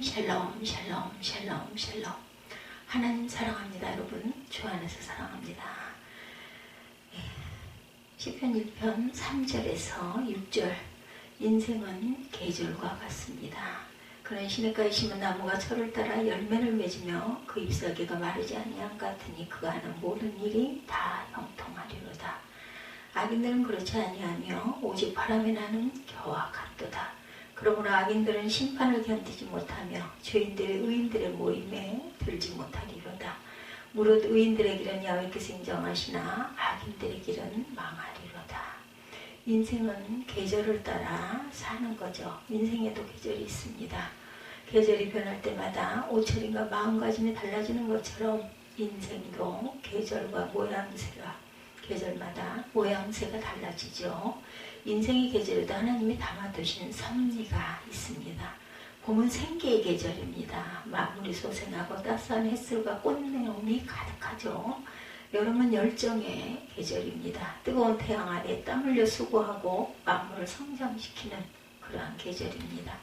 샬롬 샬롬 샬롬 샬롬. 하나님 사랑합니다. 여러분 주 안에서 사랑합니다. 시편 1편 3절에서 6절. 인생은 계절과 같습니다. 그는 시냇가에 심은 나무가 철을 따라 열매를 맺으며 그 잎사귀가 마르지 아니함 같으니 그가 하는 모든 일이 다 형통하리로다. 악인들은 그렇지 아니하며 오직 바람에 나는 겨와 같도다. 그러므로 악인들은 심판을 견디지 못하며 죄인들의 의인들의 모임에 들지 못하리로다. 무릇 의인들의 길은 야훼께서 인정하시나 악인들의 길은 망하리로다. 인생은 계절을 따라 사는 거죠. 인생에도 계절이 있습니다. 계절이 변할 때마다 옷차림과 마음가짐이 달라지는 것처럼 인생도 계절과 계절마다 모양새가 달라지죠. 인생의 계절에도 하나님이 담아두신 섭리가 있습니다. 봄은 생기의 계절입니다. 마무리 소생하고 따스한 햇살과 꽃내음이 가득하죠. 여름은 열정의 계절입니다. 뜨거운 태양 아래 땀 흘려 수고하고 만물을 성장시키는 그러한 계절입니다.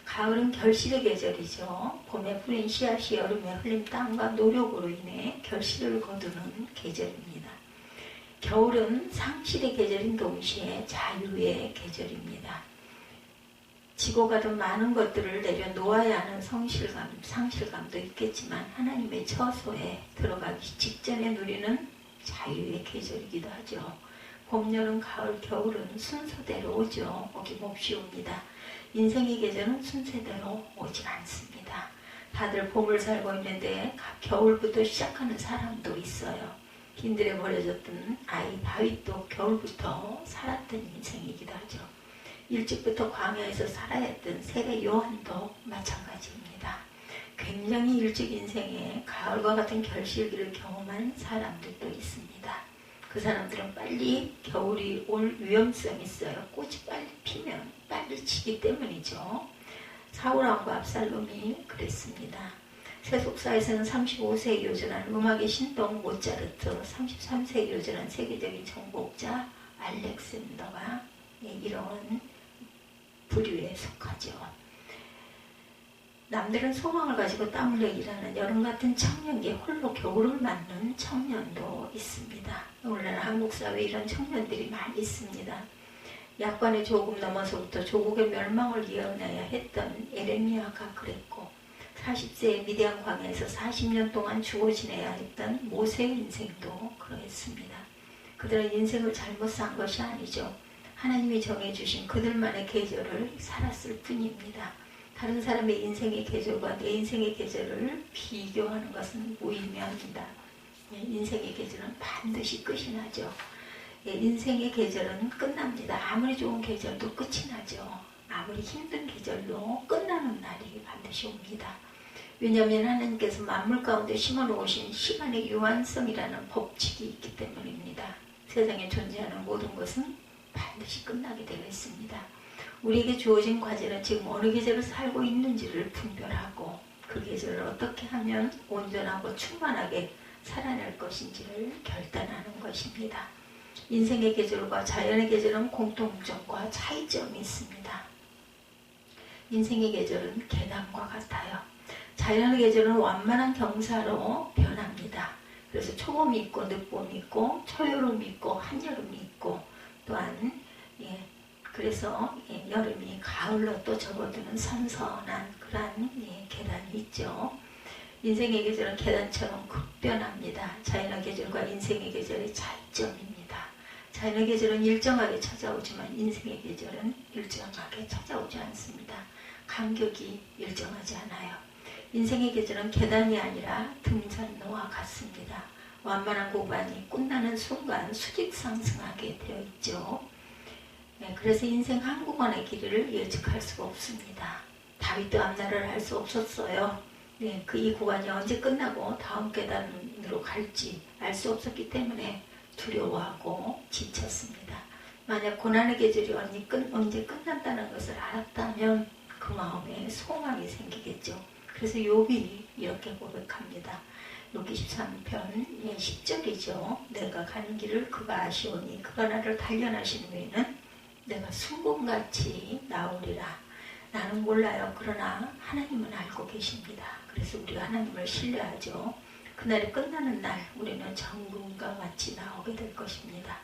가을은 결실의 계절이죠. 봄에 뿌린 씨앗이 여름에 흘린 땀과 노력으로 인해 결실을 거두는 계절입니다. 겨울은 상실의 계절인 동시에 자유의 계절입니다. 지고 가던 많은 것들을 내려놓아야 하는 상실감도 있겠지만 하나님의 처소에 들어가기 직전에 누리는 자유의 계절이기도 하죠. 봄, 여름, 가을, 겨울은 순서대로 오죠. 어김없이 옵니다. 인생의 계절은 순서대로 오지 않습니다. 다들 봄을 살고 있는데 겨울부터 시작하는 사람도 있어요. 흰들에 버려졌던 아이 다윗도 겨울부터 살았던 인생이기도 하죠. 일찍부터 광야에서 살아야 했던 세례 요한도 마찬가지입니다. 굉장히 일찍 인생에 가을과 같은 결실기를 경험한 사람들도 있습니다. 그 사람들은 빨리 겨울이 올 위험성이 있어요. 꽃이 빨리 피면 빨리 지기 때문이죠. 사울왕과 압살롬이 그랬습니다. 세속사에서는 35세에 요절한 음악의 신동 모차르트, 33세에 요절한 세계적인 정복자 알렉산더가 이런 부류에 속하죠. 남들은 소망을 가지고 땀 흘려 일하는 여름 같은 청년기에 홀로 겨울을 맞는 청년도 있습니다. 오늘날 한국 사회에 이런 청년들이 많이 있습니다. 약관의 조국 넘어서부터 조국의 멸망을 예언해야 했던 에레미야가 그랬고 40세의 미디안 광야에서 40년 동안 죽어 지내야 했던 모세의 인생도 그러했습니다. 그들은 인생을 잘못 산 것이 아니죠. 하나님이 정해주신 그들만의 계절을 살았을 뿐입니다. 다른 사람의 인생의 계절과 내 인생의 계절을 비교하는 것은 무의미합니다. 인생의 계절은 반드시 끝이 나죠. 인생의 계절은 끝납니다. 아무리 좋은 계절도 끝이 나죠. 아무리 힘든 계절도 끝나는 날이 반드시 옵니다. 왜냐하면 하나님께서 만물 가운데 심어놓으신 시간의 유한성이라는 법칙이 있기 때문입니다. 세상에 존재하는 모든 것은 반드시 끝나게 되어 있습니다. 우리에게 주어진 과제는 지금 어느 계절을 살고 있는지를 분별하고 그 계절을 어떻게 하면 온전하고 충만하게 살아낼 것인지를 결단하는 것입니다. 인생의 계절과 자연의 계절은 공통점과 차이점이 있습니다. 인생의 계절은 계단과 같아요. 자연의 계절은 완만한 경사로 변합니다. 그래서 초봄이 있고 늦봄이 있고 초여름이 있고 한여름이 있고 또한 그래서 여름이 가을로 또 접어드는 선선한 그러한 계단이 있죠. 인생의 계절은 계단처럼 급변합니다. 자연의 계절과 인생의 계절의 차이점입니다. 자연의 계절은 일정하게 찾아오지만 인생의 계절은 일정하게 찾아오지 않습니다. 간격이 일정하지 않아요. 인생의 계절은 계단이 아니라 등산로와 같습니다. 완만한 구간이 끝나는 순간 수직 상승하게 되어 있죠. 그래서 인생 한 구간의 길이를 예측할 수가 없습니다. 다윗도 앞날을 할 수 없었어요. 이 구간이 언제 끝나고 다음 계단으로 갈지 알 수 없었기 때문에 두려워하고 지쳤습니다. 만약 고난의 계절이 언제 끝난다는 것을 알았다면 그 마음에 소망이 생기겠죠. 그래서 욥이 이렇게 고백합니다. 욥기 13편 10절이죠. 내가 가는 길을 그가 아시오니 그가 나를 단련하신 후에는 내가 수금같이 나오리라. 나는 몰라요. 그러나 하나님은 알고 계십니다. 그래서 우리가 하나님을 신뢰하죠. 그날이 끝나는 날 우리는 정금과 같이 나오게 될 것입니다.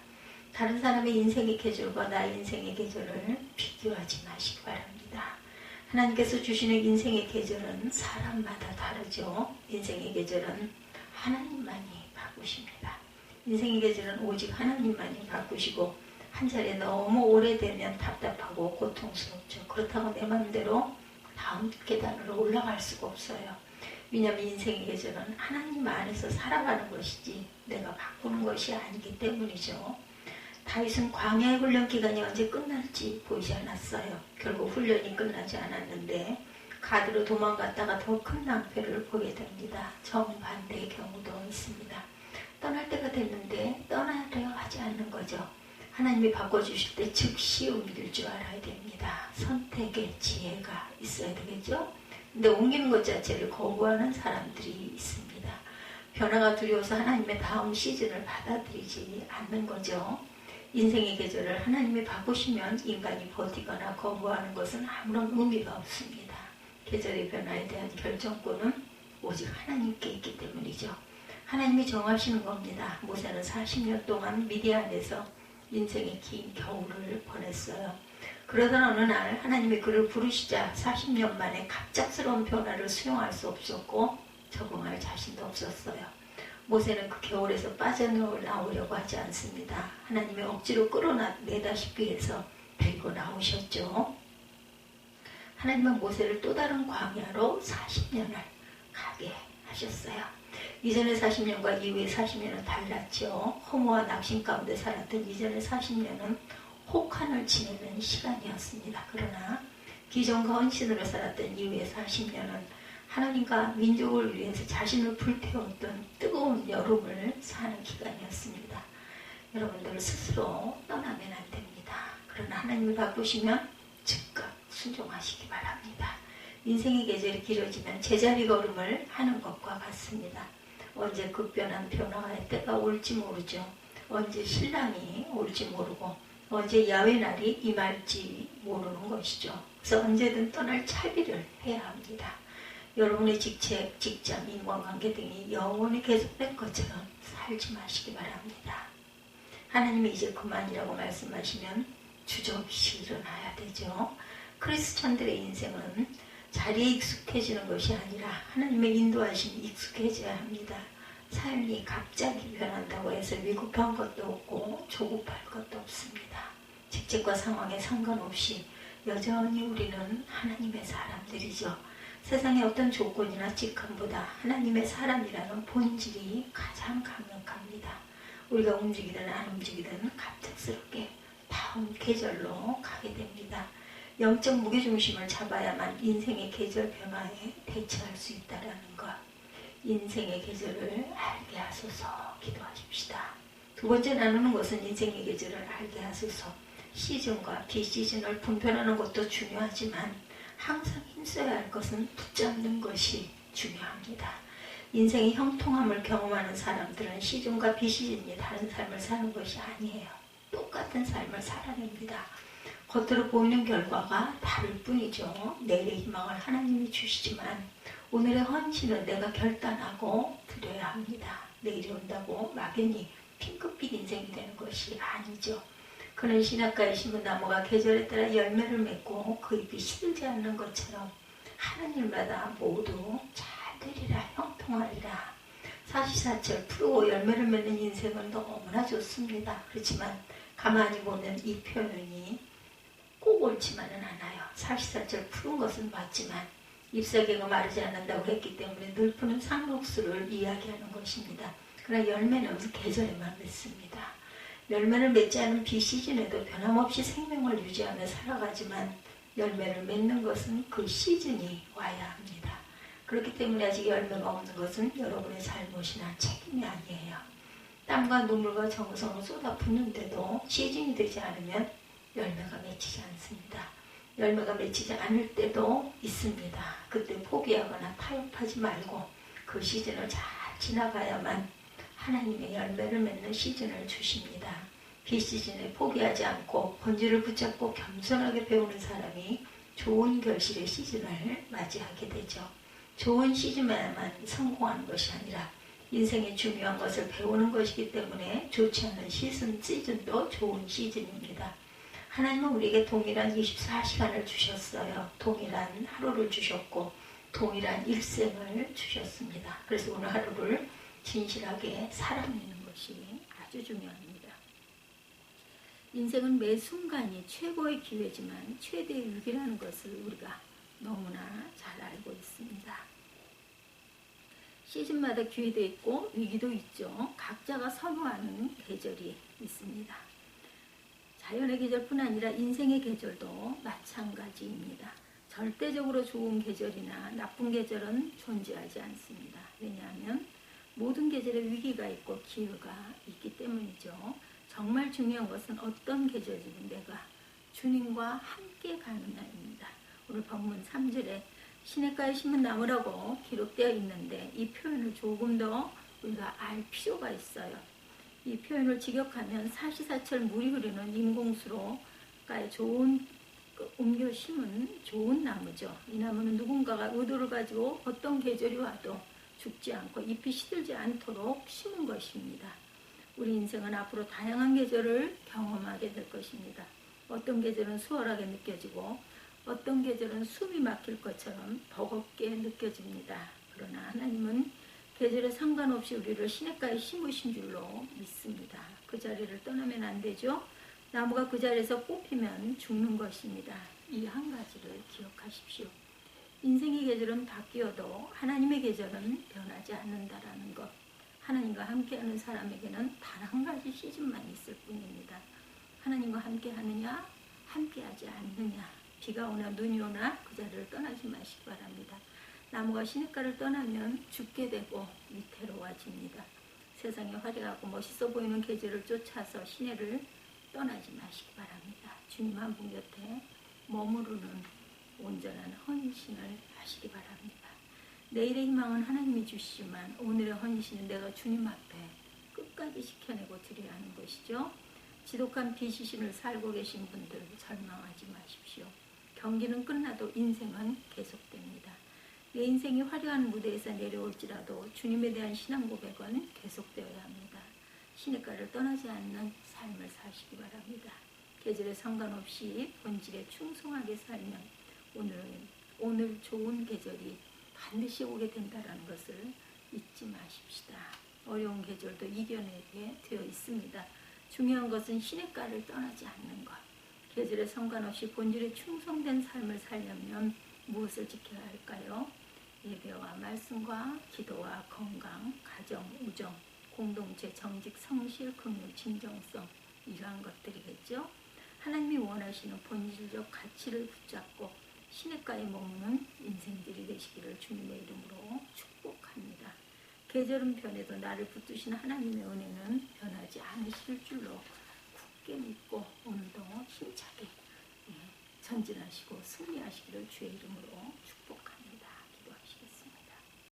다른 사람의 인생의 계절과 나의 인생의 계절을 비교하지 마시기 바랍니다. 하나님께서 주시는 인생의 계절은 사람마다 다르죠. 인생의 계절은 하나님만이 바꾸십니다. 인생의 계절은 오직 하나님만이 바꾸시고 한 자리에 너무 오래되면 답답하고 고통스럽죠. 그렇다고 내 마음대로 다음 계단으로 올라갈 수가 없어요. 왜냐하면 인생의 계절은 하나님 안에서 살아가는 것이지 내가 바꾸는 것이 아니기 때문이죠. 다윗은 광야의 훈련 기간이 언제 끝날지 보이지 않았어요. 결국 훈련이 끝나지 않았는데 가드로 도망갔다가 더 큰 낭패를 보게 됩니다. 정반대의 경우도 있습니다. 떠날 때가 됐는데 떠나려 하지 않는 거죠. 하나님이 바꿔주실 때 즉시 옮길 줄 알아야 됩니다. 선택의 지혜가 있어야 되겠죠. 근데 옮기는 것 자체를 거부하는 사람들이 있습니다. 변화가 두려워서 하나님의 다음 시즌을 받아들이지 않는 거죠. 인생의 계절을 하나님이 바꾸시면 인간이 버티거나 거부하는 것은 아무런 의미가 없습니다. 계절의 변화에 대한 결정권은 오직 하나님께 있기 때문이죠. 하나님이 정하시는 겁니다. 모세는 40년 동안 미디안에서 인생의 긴 겨울을 보냈어요. 그러던 어느 날 하나님이 그를 부르시자 40년 만에 갑작스러운 변화를 수용할 수 없었고 적응할 자신도 없었어요. 모세는 그 겨울에서 빠져나오려고 하지 않습니다. 하나님이 억지로 끌어내다시피 해서 데리고 나오셨죠. 하나님은 모세를 또 다른 광야로 40년을 가게 하셨어요. 이전의 40년과 이후의 40년은 달랐죠. 허무와 낙심 가운데 살았던 이전의 40년은 혹한을 지내는 시간이었습니다. 그러나 기존과 헌신으로 살았던 이후의 40년은 하나님과 민족을 위해서 자신을 불태웠던 뜨거운 여름을 사는 기간이었습니다. 여러분들 스스로 떠나면 안 됩니다. 그러나 하나님을 바꾸시면 즉각 순종하시기 바랍니다. 인생의 계절이 길어지면 제자리 걸음을 하는 것과 같습니다. 언제 급변한 변화의 때가 올지 모르죠. 언제 신랑이 올지 모르고 언제 야외 날이 임할지 모르는 것이죠. 그래서 언제든 떠날 차비를 해야 합니다. 여러분의 직책, 직장, 인간관계 등이 영원히 계속될 것처럼 살지 마시기 바랍니다. 하나님이 이제 그만이라고 말씀하시면 주저없이 일어나야 되죠. 크리스천들의 인생은 자리에 익숙해지는 것이 아니라 하나님의 인도하심이 익숙해져야 합니다. 삶이 갑자기 변한다고 해서 위급한 것도 없고 조급할 것도 없습니다. 직책과 상황에 상관없이 여전히 우리는 하나님의 사람들이죠. 세상의 어떤 조건이나 직함보다 하나님의 사람이라는 본질이 가장 강력합니다. 우리가 움직이든 안 움직이든 갑작스럽게 다음 계절로 가게 됩니다. 영적 무게중심을 잡아야만 인생의 계절 변화에 대처할 수 있다는 것. 인생의 계절을 알게 하소서 기도하십시다. 두 번째 나누는 것은 인생의 계절을 알게 하소서. 시즌과 비시즌을 분별하는 것도 중요하지만 항상 힘써야 할 것은 붙잡는 것이 중요합니다. 인생의 형통함을 경험하는 사람들은 시즌과 비시즌이 다른 삶을 사는 것이 아니에요. 똑같은 삶을 살아냅니다. 겉으로 보이는 결과가 다를 뿐이죠. 내일의 희망을 하나님이 주시지만 오늘의 헌신은 내가 결단하고 드려야 합니다. 내일이 온다고 막연히 핑크빛 인생이 되는 것이 아니죠. 그는 신학가에 심은 나무가 계절에 따라 열매를 맺고 그 잎이 시들지 않는 것처럼 하는 일마다 모두 잘 되리라, 형통하리라. 사시사철 푸르고 열매를 맺는 인생은 너무나 좋습니다. 그렇지만 가만히 보면 이 표현이 꼭 옳지만은 않아요. 사시사철 푸른 것은 맞지만 잎사귀가 마르지 않는다고 했기 때문에 늘 푸는 상록수를 이야기하는 것입니다. 그러나 열매는 계절에만 맺습니다. 열매를 맺지 않은 비시즌에도 변함없이 생명을 유지하며 살아가지만 열매를 맺는 것은 그 시즌이 와야 합니다. 그렇기 때문에 아직 열매가 없는 것은 여러분의 잘못이나 책임이 아니에요. 땀과 눈물과 정성을 쏟아붓는데도 시즌이 되지 않으면 열매가 맺히지 않습니다. 열매가 맺히지 않을 때도 있습니다. 그때 포기하거나 타협하지 말고 그 시즌을 잘 지나가야만 하나님의 열매를 맺는 시즌을 주십니다. 비시즌에 포기하지 않고 본질을 붙잡고 겸손하게 배우는 사람이 좋은 결실의 시즌을 맞이하게 되죠. 좋은 시즌에만 성공하는 것이 아니라 인생의 중요한 것을 배우는 것이기 때문에 좋지 않은 시즌도 좋은 시즌입니다. 하나님은 우리에게 동일한 24시간을 주셨어요. 동일한 하루를 주셨고 동일한 일생을 주셨습니다. 그래서 오늘 하루를 진실하게 살아내는 것이 아주 중요합니다. 인생은 매 순간이 최고의 기회지만 최대의 위기라는 것을 우리가 너무나 잘 알고 있습니다. 시즌마다 기회도 있고 위기도 있죠. 각자가 선호하는 계절이 있습니다. 자연의 계절뿐 아니라 인생의 계절도 마찬가지입니다. 절대적으로 좋은 계절이나 나쁜 계절은 존재하지 않습니다. 왜냐하면 모든 계절에 위기가 있고 기회가 있기 때문이죠. 정말 중요한 것은 어떤 계절이든 내가 주님과 함께 가느냐입니다. 오늘 본문 3절에 시냇가에 심은 나무라고 기록되어 있는데 이 표현을 조금 더 우리가 알 필요가 있어요. 이 표현을 직역하면 사시사철 물이 흐르는 인공수로가에 좋은 옮겨 심은 좋은 나무죠. 이 나무는 누군가가 의도를 가지고 어떤 계절이 와도 죽지 않고 잎이 시들지 않도록 심은 것입니다. 우리 인생은 앞으로 다양한 계절을 경험하게 될 것입니다. 어떤 계절은 수월하게 느껴지고 어떤 계절은 숨이 막힐 것처럼 버겁게 느껴집니다. 그러나 하나님은 계절에 상관없이 우리를 시냇가에 심으신 줄로 믿습니다. 그 자리를 떠나면 안 되죠. 나무가 그 자리에서 뽑히면 죽는 것입니다. 이 한 가지를 기억하십시오. 인생의 계절은 바뀌어도 하나님의 계절은 변하지 않는다라는 것. 하나님과 함께하는 사람에게는 단 한 가지 시즌만 있을 뿐입니다. 하나님과 함께하느냐, 함께하지 않느냐. 비가 오나 눈이 오나 그 자리를 떠나지 마시기 바랍니다. 나무가 시냇가를 떠나면 죽게 되고 위태로워집니다. 세상에 화려하고 멋있어 보이는 계절을 쫓아서 시내를 떠나지 마시기 바랍니다. 주님 한 분 곁에 머무르는 온전한 헌신을 하시기 바랍니다. 내일의 희망은 하나님이 주시지만 오늘의 헌신은 내가 주님 앞에 끝까지 지켜내고 드려야 하는 것이죠. 지독한 비시신을 살고 계신 분들 절망하지 마십시오. 경기는 끝나도 인생은 계속됩니다. 내 인생이 화려한 무대에서 내려올지라도 주님에 대한 신앙 고백은 계속되어야 합니다. 시냇가를 떠나지 않는 삶을 사시기 바랍니다. 계절에 상관없이 본질에 충성하게 살면 오늘 좋은 계절이 반드시 오게 된다는 것을 잊지 마십시다. 어려운 계절도 이겨내게 되어 있습니다. 중요한 것은 시냇가를 떠나지 않는 것. 계절에 상관없이 본질에 충성된 삶을 살려면 무엇을 지켜야 할까요? 예배와 말씀과 기도와 건강, 가정, 우정, 공동체, 정직, 성실, 긍휼, 진정성 이러한 것들이겠죠. 하나님이 원하시는 본질적 가치를 붙잡고 시냇가에 머무는 인생들이 되시기를 주님의 이름으로 축복합니다. 계절은 변해도 나를 붙드신 하나님의 은혜는 변하지 않으실 줄로 굳게 믿고 오늘도 힘차게 전진하시고 승리하시기를 주의 이름으로 축복합니다.